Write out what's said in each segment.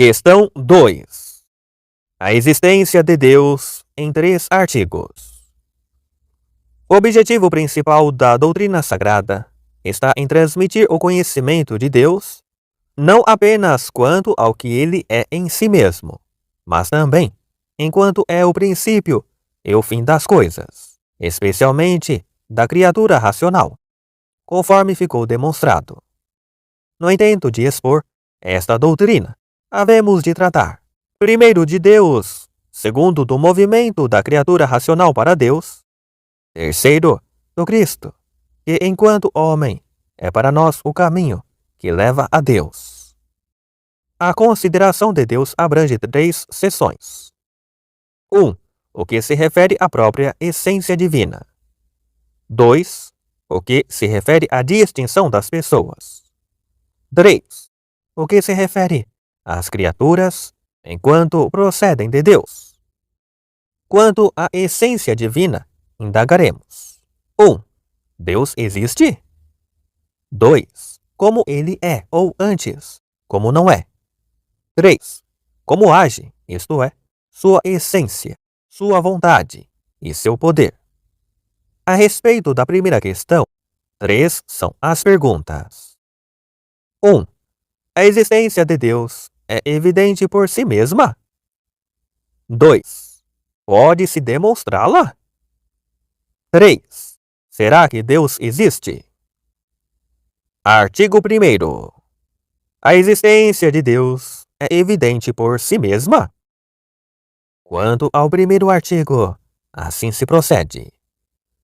Questão 2. A existência de Deus em 3 artigos. O objetivo principal da doutrina sagrada está em transmitir o conhecimento de Deus, não apenas quanto ao que ele é em si mesmo, mas também enquanto é o princípio e o fim das coisas, especialmente da criatura racional, conforme ficou demonstrado. No intento de expor esta doutrina, havemos de tratar, primeiro, de Deus, segundo, do movimento da criatura racional para Deus, terceiro, do Cristo, que enquanto homem é para nós o caminho que leva a Deus. A consideração de Deus abrange 3 seções. 1. O que se refere à própria essência divina. 2. O que se refere à distinção das pessoas. 3. O que se refere às criaturas enquanto procedem de Deus. Quanto à essência divina, indagaremos. 1. Deus existe? 2. Como ele é, ou antes, como não é. 3. Como age, isto é, sua essência, sua vontade e seu poder. A respeito da primeira questão, 3 são as perguntas. 1. A existência de Deus é evidente por si mesma? 2. Pode-se demonstrá-la? 3. Será que Deus existe? Artigo 1º. A existência de Deus é evidente por si mesma? Quanto ao primeiro artigo, assim se procede.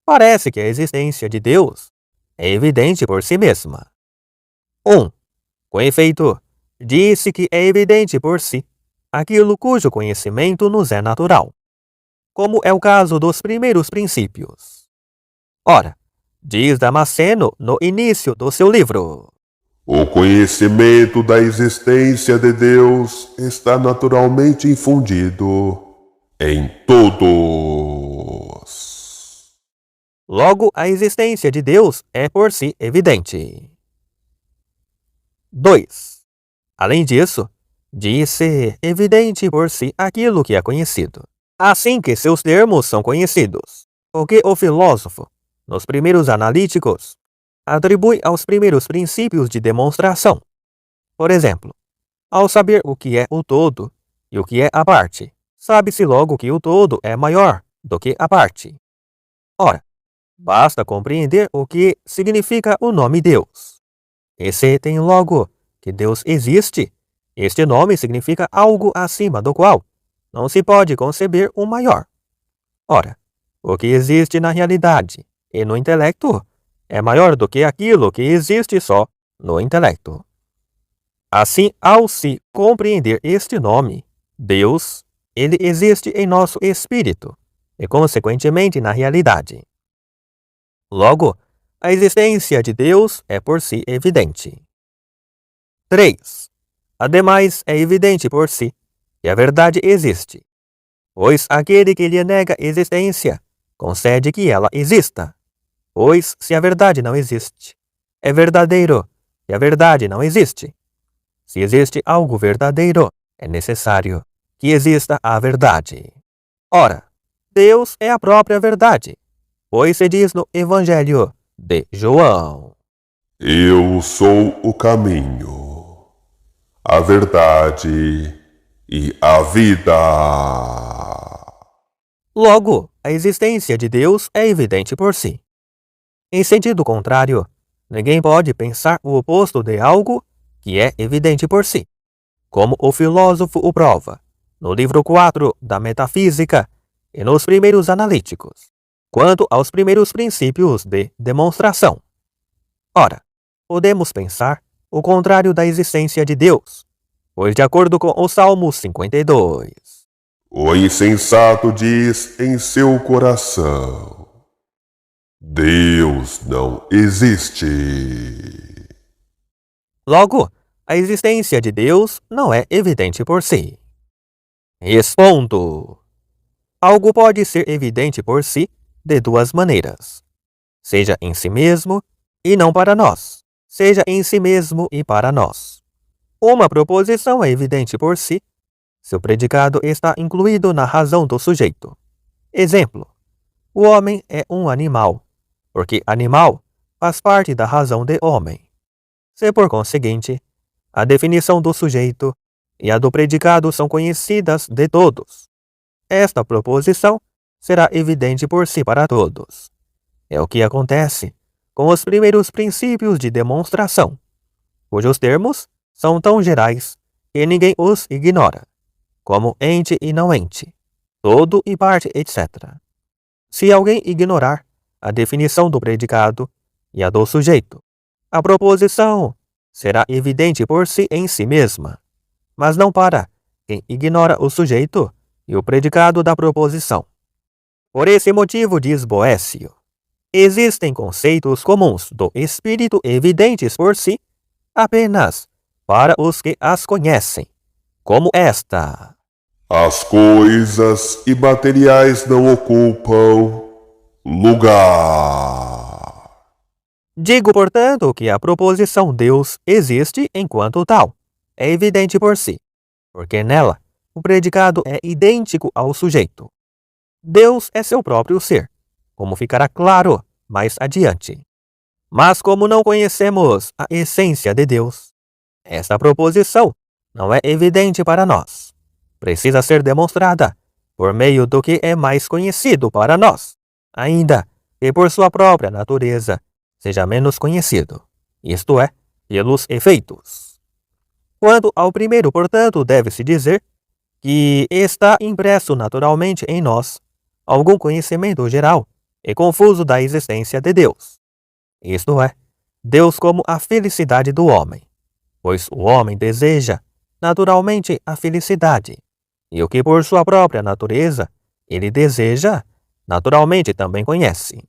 Parece que a existência de Deus é evidente por si mesma. 1. Com efeito, disse que é evidente por si aquilo cujo conhecimento nos é natural, como é o caso dos primeiros princípios. Ora, diz Damasceno no início do seu livro: o conhecimento da existência de Deus está naturalmente infundido em todos. Logo, a existência de Deus é por si evidente. 2. Além disso, diz-se evidente por si aquilo que é conhecido, assim que seus termos são conhecidos, o que o filósofo, nos primeiros analíticos, atribui aos primeiros princípios de demonstração. Por exemplo, ao saber o que é o todo e o que é a parte, sabe-se logo que o todo é maior do que a parte. Ora, basta compreender o que significa o nome Deus. E se tem logo que Deus existe, este nome significa algo acima do qual não se pode conceber um maior. Ora, o que existe na realidade e no intelecto é maior do que aquilo que existe só no intelecto. Assim, ao se compreender este nome, Deus, ele existe em nosso espírito e, consequentemente, na realidade. Logo, a existência de Deus é por si evidente. 3. Ademais, é evidente por si que a verdade existe, pois aquele que lhe nega existência concede que ela exista. Pois, se a verdade não existe, é verdadeiro que a verdade não existe. Se existe algo verdadeiro, é necessário que exista a verdade. Ora, Deus é a própria verdade, pois se diz no Evangelho de João: eu sou o caminho, a verdade e a vida. Logo, a existência de Deus é evidente por si. Em sentido contrário, ninguém pode pensar o oposto de algo que é evidente por si, como o filósofo o prova, no livro 4 da Metafísica e nos primeiros analíticos, quanto aos primeiros princípios de demonstração. Ora, podemos pensar o contrário da existência de Deus, pois de acordo com o Salmo 52, o insensato diz em seu coração: Deus não existe. Logo, a existência de Deus não é evidente por si. Respondo: algo pode ser evidente por si de 2 maneiras. Seja em si mesmo e não para nós, seja em si mesmo e para nós. Uma proposição é evidente por si, se o predicado está incluído na razão do sujeito. Exemplo: o homem é um animal, porque animal faz parte da razão de homem. Se, por conseguinte, a definição do sujeito e a do predicado são conhecidas de todos, esta proposição será evidente por si para todos. É o que acontece com os primeiros princípios de demonstração, cujos termos são tão gerais que ninguém os ignora, como ente e não ente, todo e parte, etc. Se alguém ignorar a definição do predicado e a do sujeito, a proposição será evidente por si em si mesma, mas não para quem ignora o sujeito e o predicado da proposição. Por esse motivo, diz Boécio, existem conceitos comuns do espírito evidentes por si apenas para os que as conhecem, como esta: As coisas imateriais não ocupam lugar. Digo, portanto, que a proposição Deus existe enquanto tal é evidente por si, porque nela o predicado é idêntico ao sujeito. Deus é seu próprio ser, como ficará claro mais adiante. Mas como não conhecemos a essência de Deus, esta proposição não é evidente para nós. Precisa ser demonstrada por meio do que é mais conhecido para nós, ainda que por sua própria natureza seja menos conhecido, isto é, pelos efeitos. Quanto ao primeiro, portanto, deve-se dizer que está impresso naturalmente em nós algum conhecimento geral e confuso da existência de Deus, isto é, Deus como a felicidade do homem, pois o homem deseja naturalmente a felicidade, e o que por sua própria natureza ele deseja, naturalmente também conhece.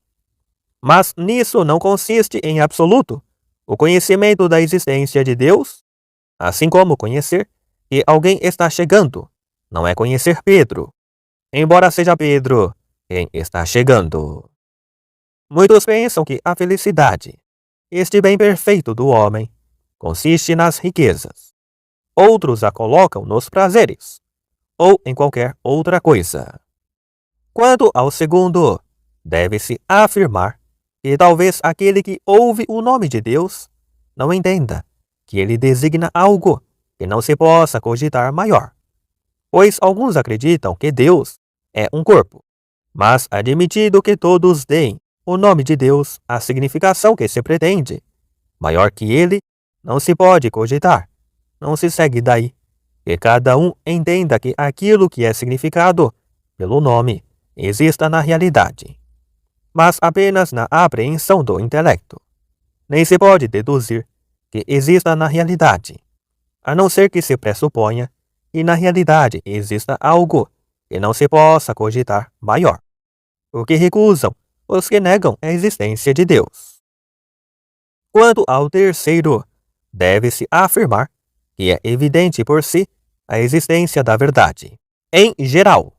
Mas nisso não consiste em absoluto o conhecimento da existência de Deus, assim como conhecer que alguém está chegando não é conhecer Pedro, embora seja Pedro quem está chegando. Muitos pensam que a felicidade, este bem perfeito do homem, consiste nas riquezas. Outros a colocam nos prazeres, ou em qualquer outra coisa. Quanto ao segundo, deve-se afirmar que talvez aquele que ouve o nome de Deus não entenda que ele designa algo que não se possa cogitar maior, pois alguns acreditam que Deus é um corpo, mas admitido que todos deem o nome de Deus a significação que se pretende, maior que ele não se pode cogitar. Não se segue daí que cada um entenda que aquilo que é significado pelo nome exista na realidade, mas apenas na apreensão do intelecto. Nem se pode deduzir que exista na realidade, a não ser que se pressuponha que na realidade exista algo que não se possa cogitar maior, o que recusam os que negam a existência de Deus. Quanto ao terceiro, deve-se afirmar que é evidente por si a existência da verdade, em geral,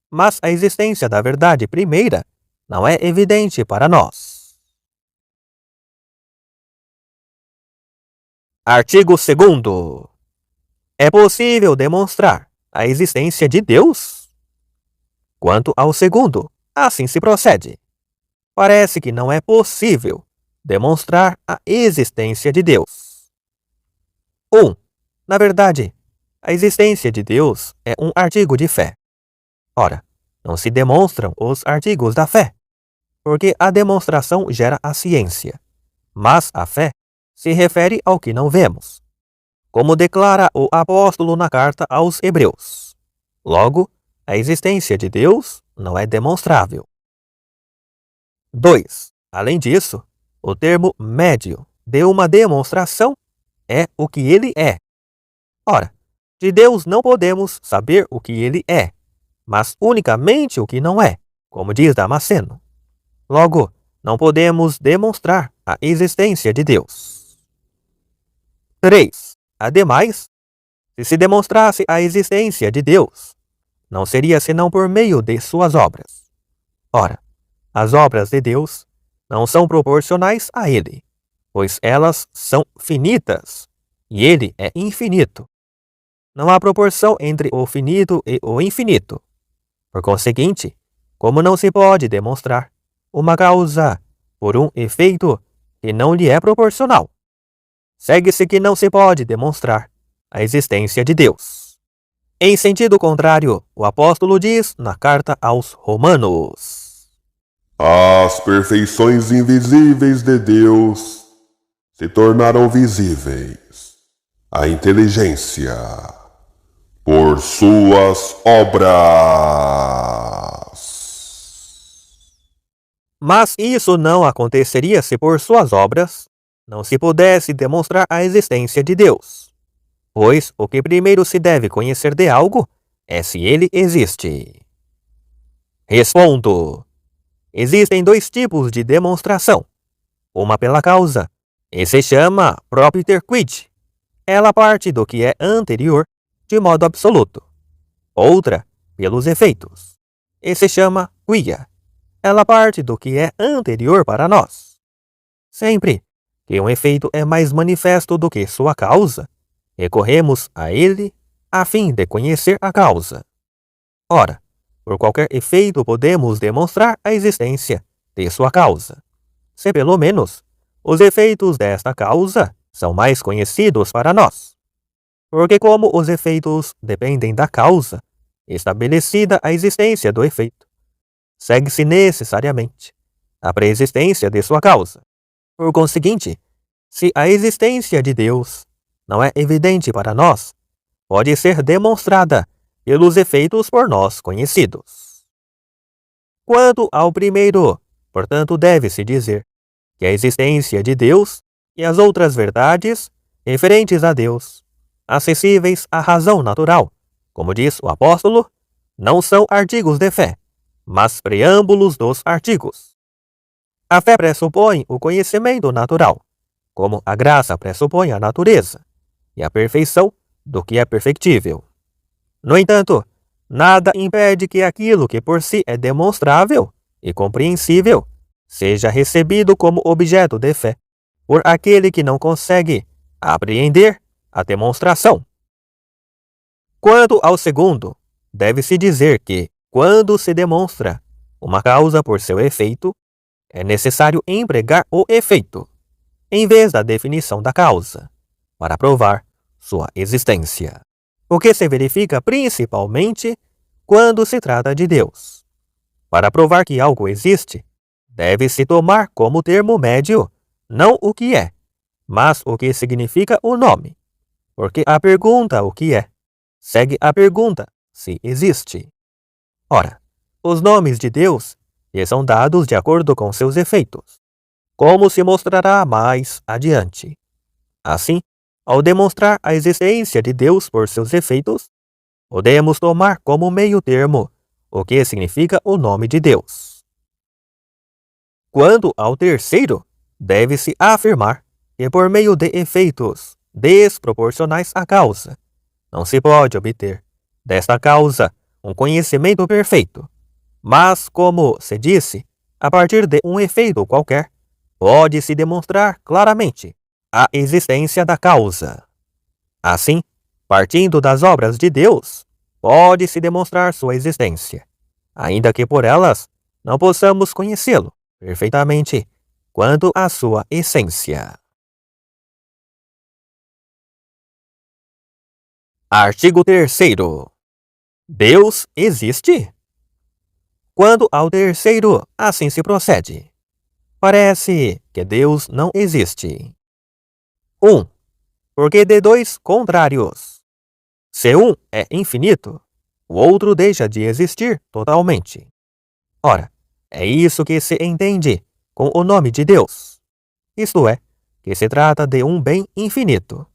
mas a existência da verdade primeira não é evidente para nós. Artigo 2º. É possível demonstrar a existência de Deus? Quanto ao segundo, assim se procede. Parece que não é possível demonstrar a existência de Deus. 1. Na verdade, a existência de Deus é um artigo de fé. Ora, não se demonstram os artigos da fé, porque a demonstração gera a ciência, mas a fé se refere ao que não vemos, como declara o apóstolo na carta aos Hebreus. Logo, a existência de Deus não é demonstrável. 2. Além disso, o termo médio de uma demonstração é o que ele é. Ora, de Deus não podemos saber o que ele é, mas unicamente o que não é, como diz Damasceno. Logo, não podemos demonstrar a existência de Deus. 3. Ademais, se demonstrasse a existência de Deus, não seria senão por meio de suas obras. Ora, as obras de Deus não são proporcionais a ele, pois elas são finitas, e ele é infinito. Não há proporção entre o finito e o infinito. Por conseguinte, como não se pode demonstrar uma causa por um efeito que não lhe é proporcional, segue-se que não se pode demonstrar a existência de Deus. Em sentido contrário, o apóstolo diz na carta aos Romanos: As perfeições invisíveis de Deus se tornaram visíveis. A inteligência por suas obras. Mas isso não aconteceria se por suas obras não se pudesse demonstrar a existência de Deus. Pois o que primeiro se deve conhecer de algo é se ele existe. Respondo: existem dois tipos de demonstração. Uma pela causa, e se chama propter quid. Ela parte do que é anterior de modo absoluto. Outra, pelos efeitos, e se chama quia. Ela parte do que é anterior para nós. Sempre que um efeito é mais manifesto do que sua causa, recorremos a ele a fim de conhecer a causa. Ora, por qualquer efeito podemos demonstrar a existência de sua causa, se pelo menos os efeitos desta causa são mais conhecidos para nós. Porque como os efeitos dependem da causa, estabelecida a existência do efeito, segue-se necessariamente a preexistência de sua causa. Por conseguinte, se a existência de Deus não é evidente para nós, pode ser demonstrada pelos efeitos por nós conhecidos. Quanto ao primeiro, portanto, deve-se dizer que a existência de Deus e as outras verdades referentes a Deus, acessíveis à razão natural, como diz o apóstolo, não são artigos de fé, mas preâmbulos dos artigos. A fé pressupõe o conhecimento natural, como a graça pressupõe a natureza e a perfeição do que é perfectível. No entanto, nada impede que aquilo que por si é demonstrável e compreensível seja recebido como objeto de fé por aquele que não consegue apreender a demonstração. Quanto ao segundo, deve-se dizer que, quando se demonstra uma causa por seu efeito, é necessário empregar o efeito, em vez da definição da causa, para provar sua existência. O que se verifica principalmente quando se trata de Deus. Para provar que algo existe, deve-se tomar como termo médio não o que é, mas o que significa o nome, porque a pergunta o que é segue a pergunta se existe. Ora, os nomes de Deus lhe são dados de acordo com seus efeitos, como se mostrará mais adiante. Assim, ao demonstrar a existência de Deus por seus efeitos, podemos tomar como meio termo o que significa o nome de Deus. Quanto ao terceiro, deve-se afirmar que por meio de efeitos desproporcionais à causa, não se pode obter desta causa um conhecimento perfeito, mas, como se disse, a partir de um efeito qualquer, pode-se demonstrar claramente a existência da causa. Assim, partindo das obras de Deus, pode-se demonstrar sua existência, ainda que por elas não possamos conhecê-lo perfeitamente quanto à sua essência. Artigo 3º. Deus existe? Quando ao terceiro, assim se procede. Parece que Deus não existe. 1. Porque de dois contrários. Se um é infinito, o outro deixa de existir totalmente. Ora, é isso que se entende com o nome de Deus. Isto é, que se trata de um bem infinito.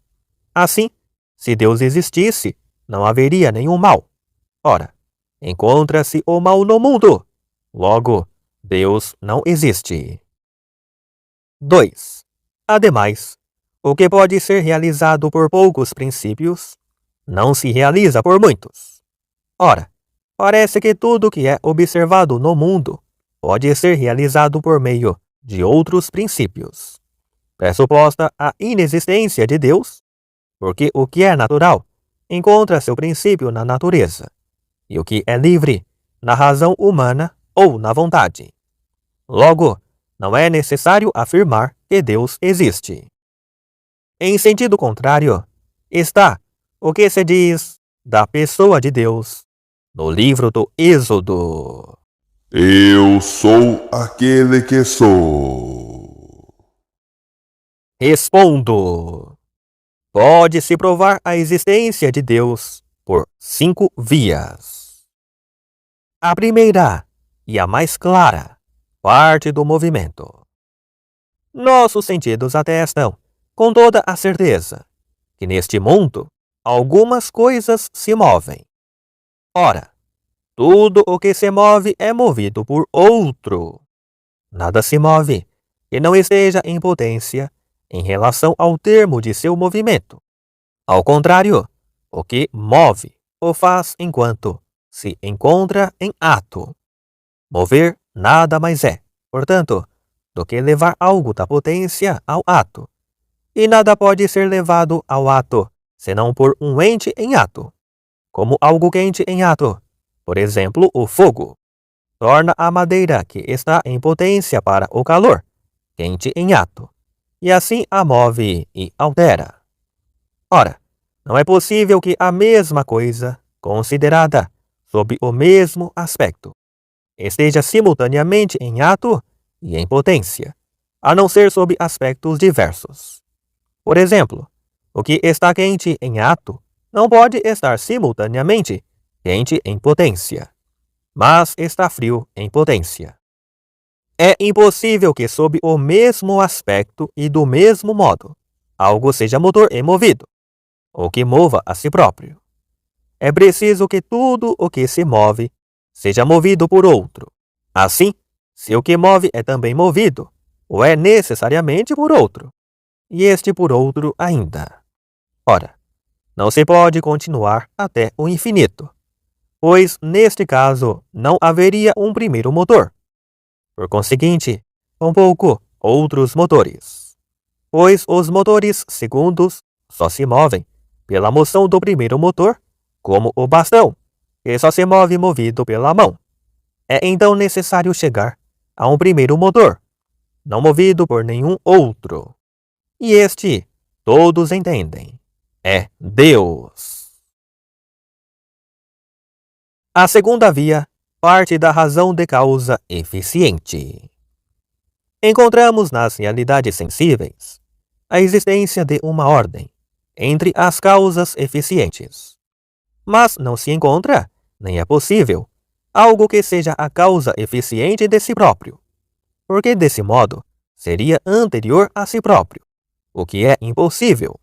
Assim, se Deus existisse, não haveria nenhum mal. Ora, encontra-se o mal no mundo. Logo, Deus não existe. 2. Ademais, o que pode ser realizado por poucos princípios, não se realiza por muitos. Ora, parece que tudo que é observado no mundo pode ser realizado por meio de outros princípios. Pressuposta a inexistência de Deus, porque o que é natural encontra seu princípio na natureza, e o que é livre, na razão humana ou na vontade. Logo, não é necessário afirmar que Deus existe. Em sentido contrário, está o que se diz da pessoa de Deus no livro do Êxodo. Eu sou aquele que sou. Respondo. Pode-se provar a existência de Deus por 5 vias. A primeira, e a mais clara, parte do movimento. Nossos sentidos atestam, com toda a certeza, que neste mundo algumas coisas se movem. Ora, tudo o que se move é movido por outro. Nada se move que não esteja em potência em relação ao termo de seu movimento. Ao contrário, o que move o faz enquanto se encontra em ato. Mover nada mais é, portanto, do que levar algo da potência ao ato. E nada pode ser levado ao ato, senão por um ente em ato. Como algo quente em ato, por exemplo, o fogo, torna a madeira que está em potência para o calor, quente em ato, e assim a move e altera. Ora, não é possível que a mesma coisa, considerada sob o mesmo aspecto, esteja simultaneamente em ato e em potência, a não ser sob aspectos diversos. Por exemplo, o que está quente em ato não pode estar simultaneamente quente em potência, mas está frio em potência. É impossível que sob o mesmo aspecto e do mesmo modo, algo seja motor e movido, ou que mova a si próprio. É preciso que tudo o que se move seja movido por outro. Assim, se o que move é também movido, ou é necessariamente por outro, e este por outro ainda. Ora, não se pode continuar até o infinito, pois neste caso não haveria um primeiro motor. Por conseguinte, tampouco outros motores, pois os motores segundos só se movem pela moção do primeiro motor, como o bastão, que só se move movido pela mão. É então necessário chegar a um primeiro motor, não movido por nenhum outro. E este, todos entendem, é Deus. A segunda via parte da razão de causa eficiente. Encontramos nas realidades sensíveis a existência de uma ordem entre as causas eficientes. Mas não se encontra, nem é possível, algo que seja a causa eficiente de si próprio, porque desse modo seria anterior a si próprio, o que é impossível.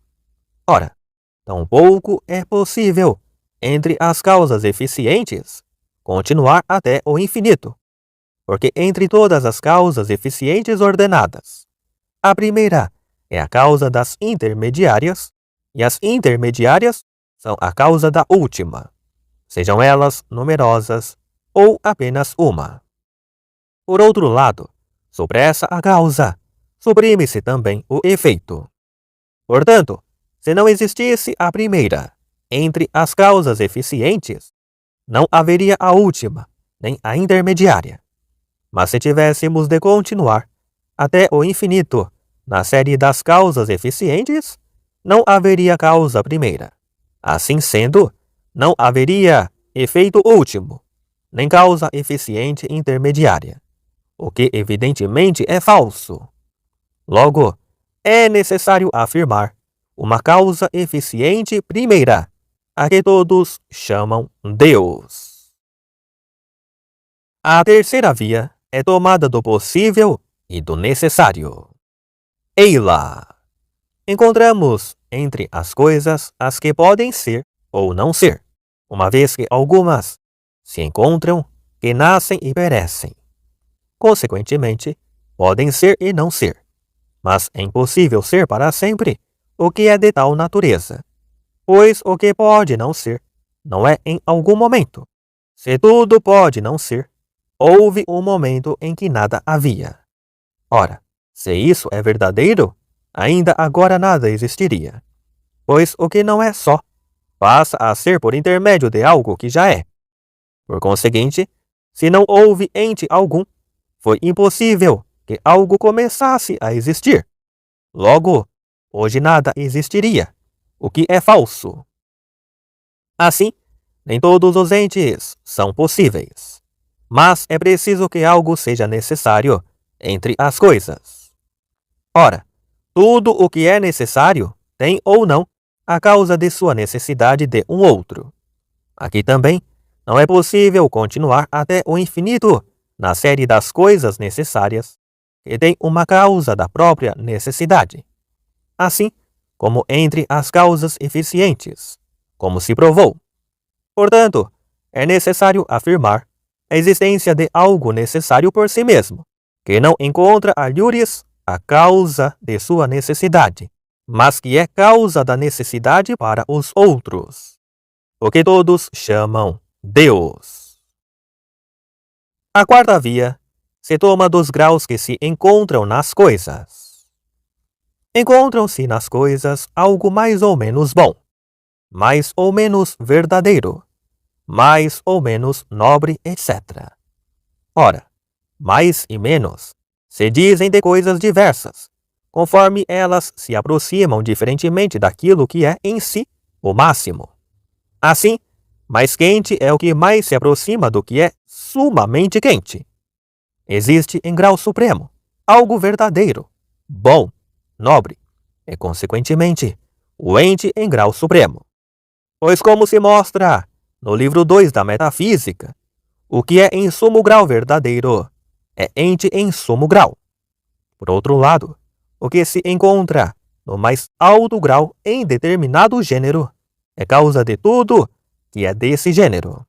Ora, tampouco é possível, entre as causas eficientes, continuar até o infinito, porque entre todas as causas eficientes ordenadas, a primeira é a causa das intermediárias, e as intermediárias são a causa da última, sejam elas numerosas ou apenas uma. Por outro lado, supressa a causa, suprime-se também o efeito. Portanto, se não existisse a primeira entre as causas eficientes, não haveria a última, nem a intermediária. Mas se tivéssemos de continuar até o infinito na série das causas eficientes, não haveria causa primeira. Assim sendo, não haveria efeito último, nem causa eficiente intermediária, o que evidentemente é falso. Logo, é necessário afirmar uma causa eficiente primeira, a que todos chamam Deus. A terceira via é tomada do possível e do necessário. Ei-lá! Encontramos entre as coisas as que podem ser ou não ser, uma vez que algumas se encontram que nascem e perecem. Consequentemente, podem ser e não ser, mas é impossível ser para sempre o que é de tal natureza, pois o que pode não ser, não é em algum momento. Se tudo pode não ser, houve um momento em que nada havia. Ora, se isso é verdadeiro, ainda agora nada existiria. pois o que não é só passa a ser por intermédio de algo que já é. Por conseguinte, se não houve ente algum, foi impossível que algo começasse a existir. Logo, hoje nada existiria, o que é falso. Assim, nem todos os entes são possíveis, mas é preciso que algo seja necessário entre as coisas. Ora, tudo o que é necessário tem ou não a causa de sua necessidade de um outro. Aqui também não é possível continuar até o infinito na série das coisas necessárias que tem uma causa da própria necessidade. Assim como entre as causas eficientes, como se provou. Portanto, é necessário afirmar a existência de algo necessário por si mesmo, que não encontra alhures a causa de sua necessidade, mas que é causa da necessidade para os outros, o que todos chamam Deus. A quarta via se toma dos graus que se encontram nas coisas. Encontram-se nas coisas algo mais ou menos bom, mais ou menos verdadeiro, mais ou menos nobre, etc. Ora, mais e menos se dizem de coisas diversas, conforme elas se aproximam diferentemente daquilo que é em si o máximo. Assim, mais quente é o que mais se aproxima do que é sumamente quente. Existe em grau supremo algo verdadeiro, bom, nobre, e, consequentemente, o ente em grau supremo. Pois, como se mostra no livro 2 da Metafísica, o que é em sumo grau verdadeiro é ente em sumo grau. Por outro lado, o que se encontra no mais alto grau em determinado gênero é causa de tudo que é desse gênero.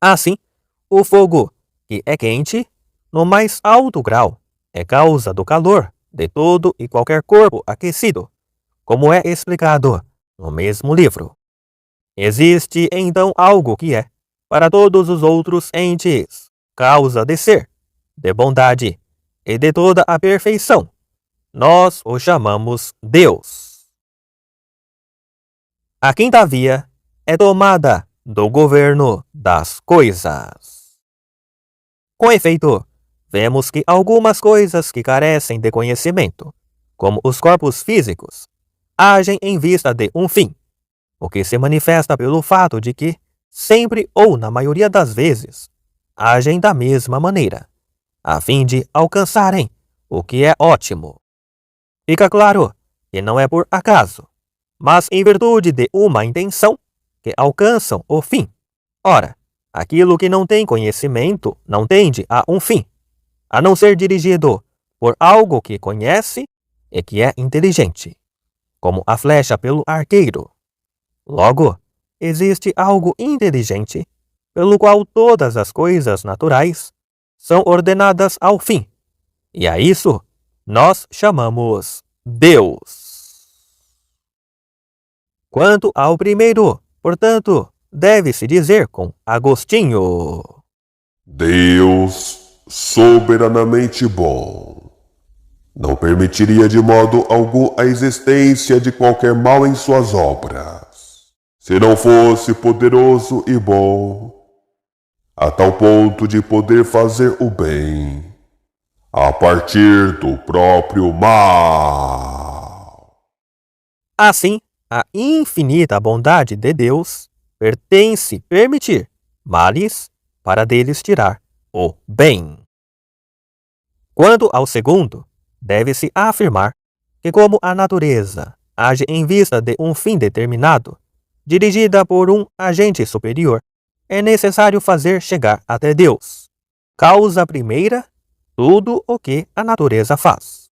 Assim, o fogo, que é quente, no mais alto grau, é causa do calor de todo e qualquer corpo aquecido, como é explicado no mesmo livro. Existe então algo que é, para todos os outros entes, causa de ser, de bondade e de toda a perfeição. Nós o chamamos Deus. A quinta via é tomada do governo das coisas. Com efeito, vemos que algumas coisas que carecem de conhecimento, como os corpos físicos, agem em vista de um fim, o que se manifesta pelo fato de que, sempre ou na maioria das vezes, agem da mesma maneira, a fim de alcançarem o que é ótimo. Fica claro que não é por acaso, mas em virtude de uma intenção que alcançam o fim. Ora, aquilo que não tem conhecimento não tende a um fim, a não ser dirigido por algo que conhece e que é inteligente, como a flecha pelo arqueiro. Logo, existe algo inteligente, pelo qual todas as coisas naturais são ordenadas ao fim, e a isso nós chamamos Deus. Quanto ao primeiro, portanto, deve-se dizer com Agostinho: Deus, soberanamente bom, não permitiria de modo algum a existência de qualquer mal em suas obras, se não fosse poderoso e bom, a tal ponto de poder fazer o bem a partir do próprio mal. Assim, a infinita bondade de Deus pertence permitir males para deles tirar o bem. Quanto ao segundo, deve-se afirmar que, como a natureza age em vista de um fim determinado, dirigida por um agente superior, é necessário fazer chegar até Deus, causa primeira, tudo o que a natureza faz.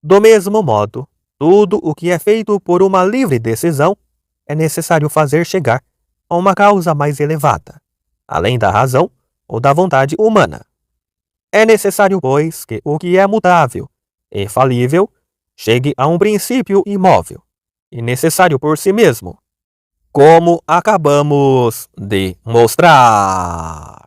Do mesmo modo, tudo o que é feito por uma livre decisão é necessário fazer chegar a uma causa mais elevada, além da razão ou da vontade humana. É necessário, pois, que o que é mutável e falível chegue a um princípio imóvel e necessário por si mesmo, como acabamos de mostrar.